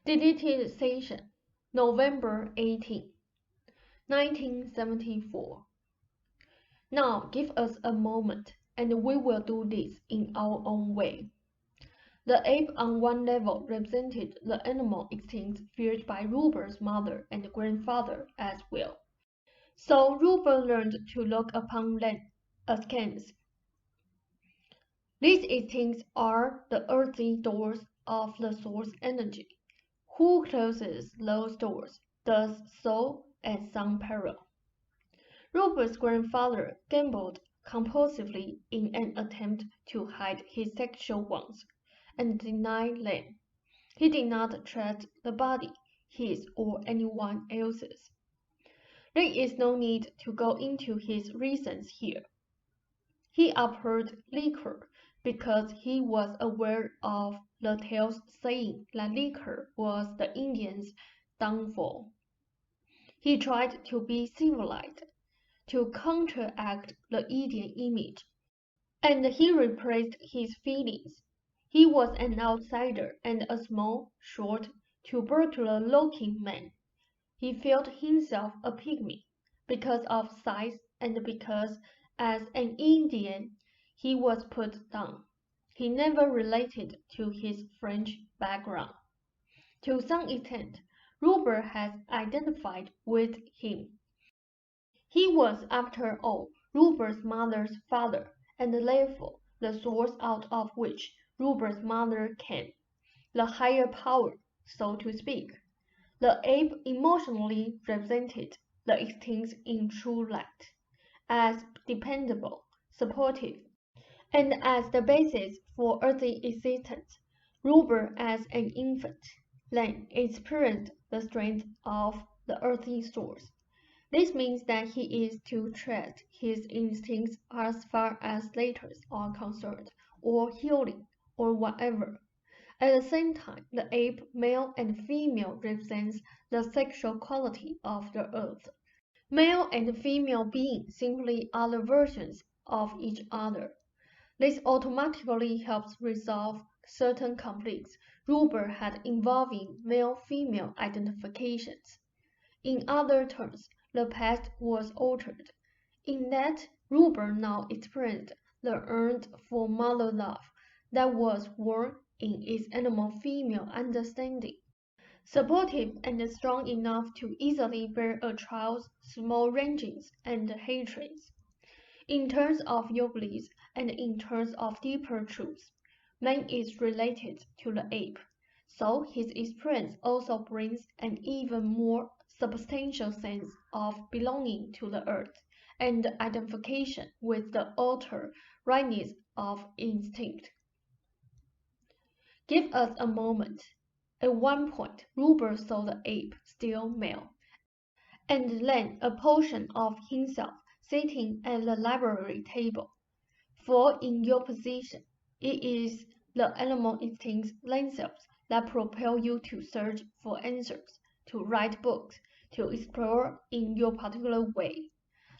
Deleted Session, November 18, 1974. Now give us a moment, and we will do this in our own way. The ape on one level represented the animal instinct feared by Rupert's mother and grandfather as well. So Rupert learned to look upon them askance. These instincts are the earthy doors of the source energy. Who closes those doors does so at some peril. Rupert's grandfather gambled compulsively in an attempt to hide his sexual wants and deny them. He did not trust the body, his or anyone else's. There is no need to go into his reasons here. He abhorred liquor because he was aware of the tales saying that liquor was the Indians' downfall. He tried to be civilized, to counteract the Indian image, and he repressed his feelings. He was an outsider and a small, short, tubercular-looking man. He felt himself a pygmy because of size and because, as an Indian, he was put down. He never related to his French background. To some extent, Rupert has identified with him. He was, after all, Rupert's mother's father, and therefore the source out of which Rupert's mother came, the higher power, so to speak. The ape emotionally represented the instincts in true light, as dependable, supportive, and as the basis for earthly existence. Rupert, as an infant, then experienced the strength of the earthly source. This means that he is to trust his instincts as far as letters are concerned, or healing, or whatever. At the same time, the ape, male and female, represents the sexual quality of the earth. Male and female beings simply are the versions of each other. This automatically helps resolve certain conflicts Rupert had involving male-female identifications. In other terms, the past was altered, in that Rupert now experienced the earned for mother love that was born in its animal female understanding, supportive and strong enough to easily bear a child's small rangings and hatreds. In terms of your beliefs and in terms of deeper truths, man is related to the ape, so his experience also brings an even more substantial sense of belonging to the earth and identification with the outer rightness of instinct. Give us a moment. At one point, Rupert saw the ape still male, and then a portion of himself sitting at the library table. For in your position, it is the animal instincts themselves that propel you to search for answers, to write books, to explore in your particular way.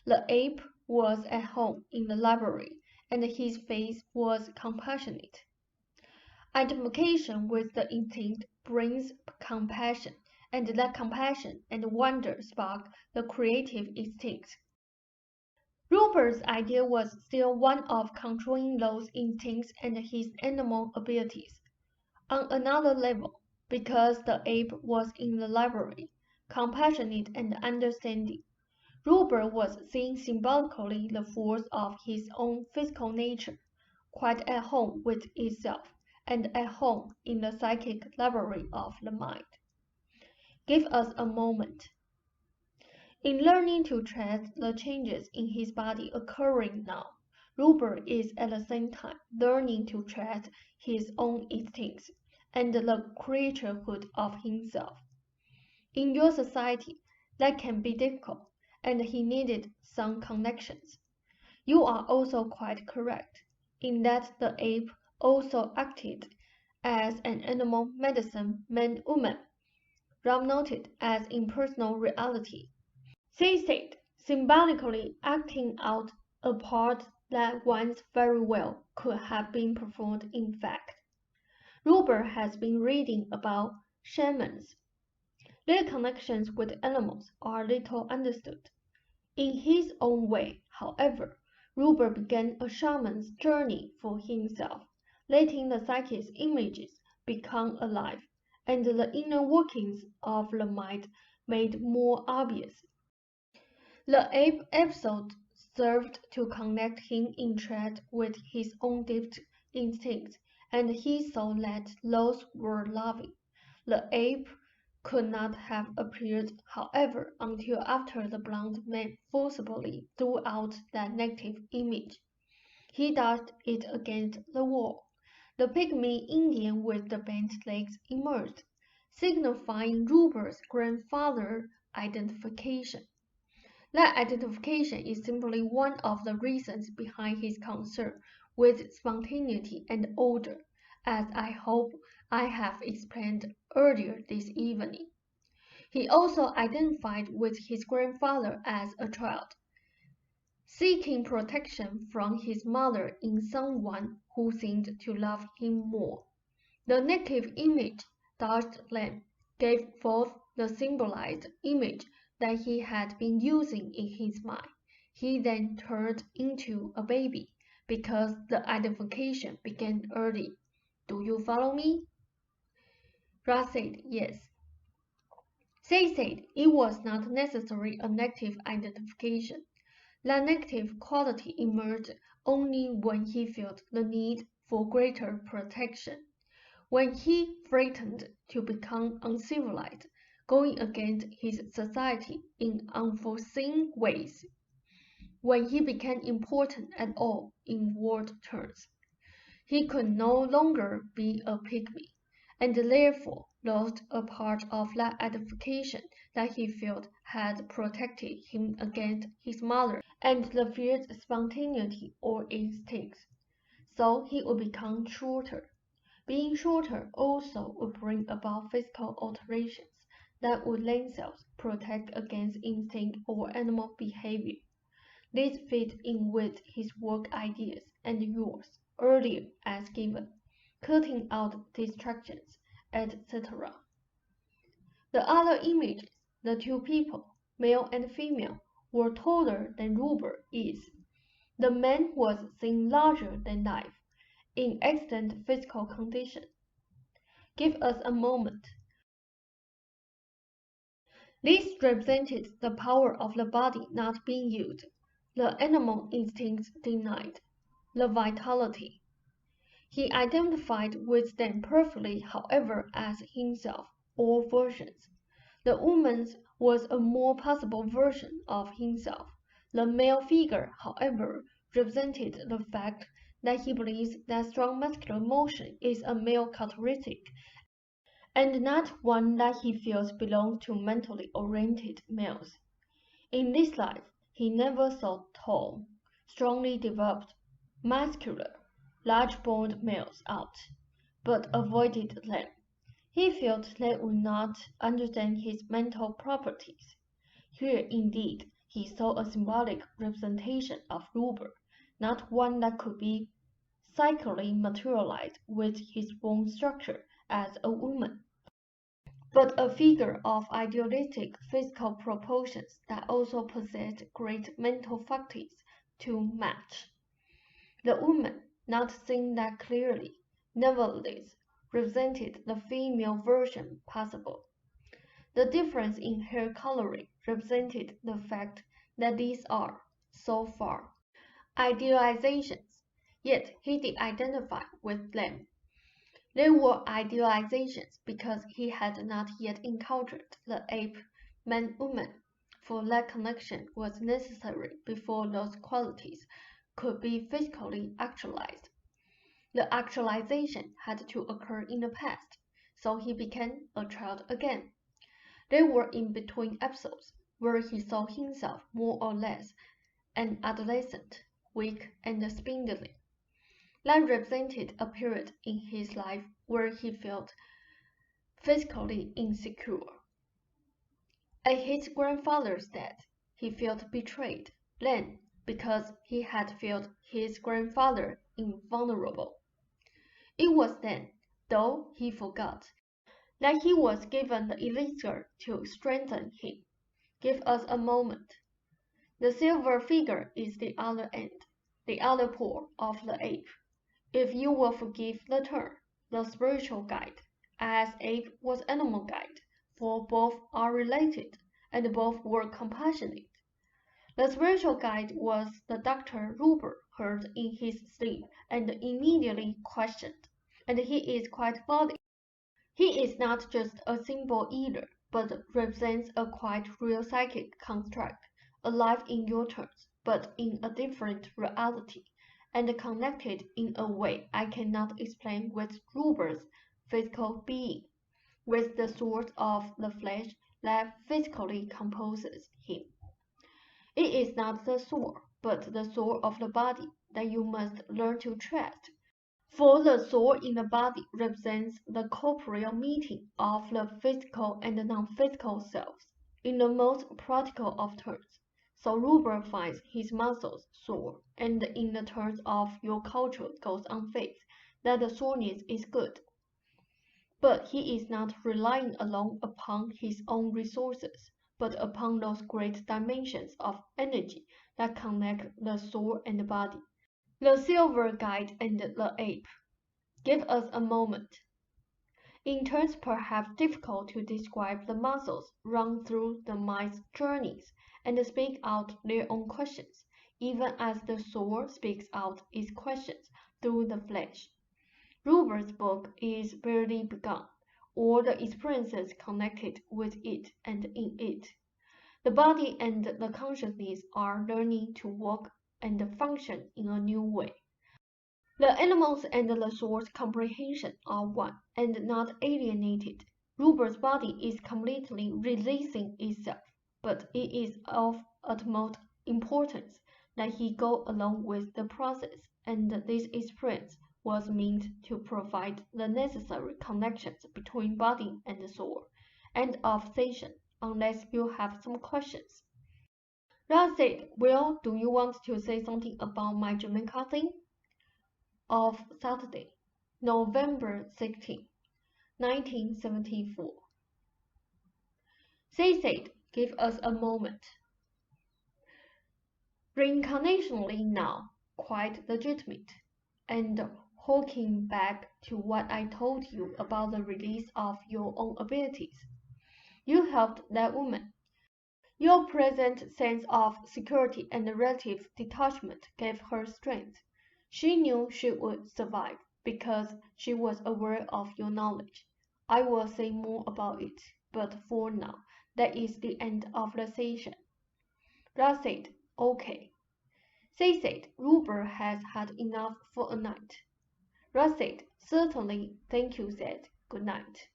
The ape was at home in the library, and his face was compassionate. Identification with the instinct brings compassion, and that compassion and wonder spark the creative instincts. Rupert's idea was still one of controlling those instincts and his animal abilities. On another level, because the ape was in the library, compassionate and understanding, Rupert was seeing symbolically the force of his own physical nature, quite at home with itself, and at home in the psychic library of the mind. Give us a moment. In learning to trust the changes in his body occurring now, Rupert is at the same time learning to trust his own instincts and the creaturehood of himself. In your society, that can be difficult, and he needed some connections. You are also quite correct in that the ape also acted as an animal medicine man-woman, noted as impersonal reality. She said, symbolically acting out a part that once very well could have been performed in fact. Rupert has been reading about shamans. Their connections with animals are little understood. In his own way, however, Ruber began a shaman's journey for himself, letting the psychic images become alive, and the inner workings of the mind made more obvious. The ape episode served to connect him in thread with his own deep instincts, and he saw that those were loving. The ape could not have appeared, however, until after the blond man forcibly threw out that negative image. He dashed it against the wall. The pygmy Indian with the bent legs emerged, signifying Ruper's grandfather identification. That identification is simply one of the reasons behind his concern with spontaneity and order, as I hope I have explained earlier this evening. He also identified with his grandfather as a child, seeking protection from his mother in someone who seemed to love him more. The negative image, dashed lamb, gave forth the symbolized image that he had been using in his mind. He then turned into a baby, because the identification began early. Do you follow me? Ra said yes. They said it was not necessarily a negative identification. That negative quality emerged only when he felt the need for greater protection, when he threatened to become uncivilized, going against his society in unforeseen ways, when he became important at all in world terms. He could no longer be a pygmy, and therefore lost a part of that identification that he felt had protected him against his mother and the fierce spontaneity or instincts. So he would become shorter. Being shorter also would bring about physical alterations that would themselves protect against instinct or animal behavior. This fit in with his work ideas and yours earlier as given, cutting out distractions, etc. The other images, the two people, male and female, were taller than Ruber is. The man was seen larger than life, in excellent physical condition. Give us a moment. This represented the power of the body not being used, the animal instincts denied, the vitality. He identified with them perfectly, however, as himself, or versions. The woman's was a more possible version of himself. The male figure, however, represented the fact that he believes that strong muscular motion is a male characteristic, and not one that he feels belongs to mentally oriented males. In this life, he never saw tall, strongly developed, muscular, large-boned males out, but avoided them. He felt they would not understand his mental properties. Here, indeed, he saw a symbolic representation of Ruber, not one that could be psychically materialized with his bone structure as a woman, but a figure of idealistic physical proportions that also possessed great mental faculties to match. The woman, not seeing that clearly, nevertheless represented the female version possible. The difference in hair coloring represented the fact that these are, so far, idealizations, yet he did identify with them. They were idealizations because he had not yet encountered the ape man-woman, for that connection was necessary before those qualities could be physically actualized. The actualization had to occur in the past, so he became a child again. There were in-between episodes where he saw himself more or less an adolescent, weak and spindly. That represented a period in his life where he felt physically insecure. At his grandfather's death, he felt betrayed, then because he had felt his grandfather invulnerable. It was then, though he forgot, that he was given the elixir to strengthen him. Give us a moment. The silver figure is the other end, the other pole of the ape. If you will forgive the term, the spiritual guide, as ape was animal guide, for both are related, and both were compassionate. The spiritual guide was the Dr. Ruber heard in his sleep and immediately questioned, and he is quite valid. He is not just a symbol either, but represents a quite real psychic construct, alive in your terms, but in a different reality, and connected in a way I cannot explain with Ruber's physical being, with the source of the flesh that physically composes him. It is not the soul, but the soul of the body that you must learn to trust. For the soul in the body represents the corporeal meeting of the physical and non-physical selves, in the most practical of terms. So Ruber finds his muscles sore, and in the terms of your culture goes on faith that the soreness is good. But he is not relying alone upon his own resources, but upon those great dimensions of energy that connect the soul and the body. The silver guide and the ape. Give us a moment. In terms perhaps difficult to describe, the muscles run through the mind's journeys and speak out their own questions, even as the soul speaks out its questions through the flesh. Ruber's book is barely begun, all the experiences connected with it and in it. The body and the consciousness are learning to work and function in a new way. The animals and the soul's comprehension are one and not alienated. Ruber's body is completely releasing itself, but it is of utmost importance that he go along with the process, and this experience was meant to provide the necessary connections between body and soul, and of session, unless you have some questions. Ra said, well, do you want to say something about my Jamaica thing? Of Saturday, November 16, 1974. They said, give us a moment. Reincarnationally now, quite legitimate, and harking back to what I told you about the release of your own abilities. You helped that woman. Your present sense of security and relative detachment gave her strength. She knew she would survive because she was aware of your knowledge. I will say more about it, but for now, that is the end of the session. Ra said, okay. They said, Ruber has had enough for a night. Ra said, certainly, thank you, Seth. Good night.